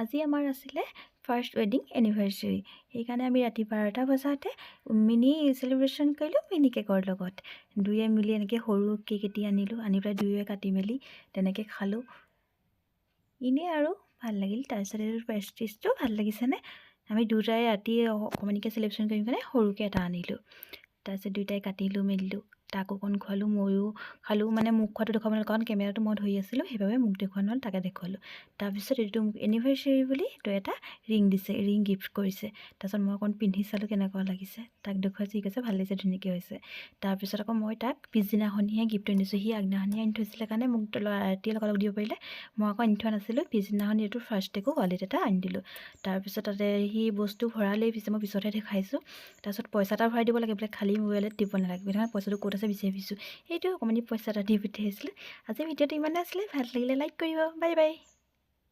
আজি আমাৰ আছিলে ফাৰ্ষ্ট ৱেডিং এনিভাৰ্চাৰী। সেইকাৰণে আমি ৰাতি 12টা বজাতে মিনি চেলিব্ৰেশ্যন কৰিলোঁ মিনি কেকৰ লগত। দুয়ে মিলি এনেকৈ সৰু কেক এটি আনিলোঁ, আনি পেলাই দুয়োৱে কাটি মেলি তেনেকৈ খালোঁ। এনেই আৰু ভাল লাগিল। তাৰপিছত এইটো পেষ্ট্ৰিজটো ভাল লাগিছেনে? আমি দুটাই ৰাতি অকণমানিকৈ চেলিব্ৰেশ্যন কৰিম কাৰণে সৰুকৈ এটা আনিলোঁ। তাৰপিছত দুয়োটাই কাটিলোঁ মেলিলোঁ, তাক অকণ খোৱালোঁ, ময়ো খালোঁ। মানে মোক খোৱাটো দেখুৱাব নোৱাৰিলোঁ কাৰণ কেমেৰাটো মই ধৰি আছিলোঁ, সেইবাবে মোক দেখুওৱা নহ'ল, তাকে দেখুৱালোঁ। তাৰপিছত এইটো মোক এনিভাৰ্চাৰী বুলি এইটো এটা ৰিং দিছে, ৰিং গিফ্ট কৰিছে। তাৰপিছত মই অকণ পিন্ধি চালোঁ কেনেকুৱা লাগিছে, তাক দেখুৱাইছোঁ, সি কৈছে ভাল লাগিছে, ধুনীয়াকৈ হৈছে। তাৰপিছত আকৌ মই তাক পিছদিনাখনিহে গিফ্টটো আনিছোঁ। সি আগদিনাখনিয়ে আনি থৈছিলে কাৰণে মোক ৰাতিয়ে লগালগ দিব পাৰিলে, মই আকৌ আনি থোৱা নাছিলোঁ। পিছদিনাখন এইটো ফাৰ্ষ্ট ডেকো ৱালেট এটা আনি দিলোঁ। তাৰপিছত তাতে সি বস্তু ভৰালেই, মই পিছতহে দেখাইছোঁ। তাৰপিছত পইচা এটা ভৰাই দিব লাগে বোলে, খালী মোবাইলত দিব নালাগে। সেইকাৰণে পইচাটো ক'ত আছে বিচাৰি ফুৰিছোঁ, সেইটো অকণমানি পইচা এটা দি পঠিয়াইছিলোঁ। আজি ভিডিঅ'টো ইমানে আছিলে, ভাল লাগিলে লাইক কৰিব, বাই বাই।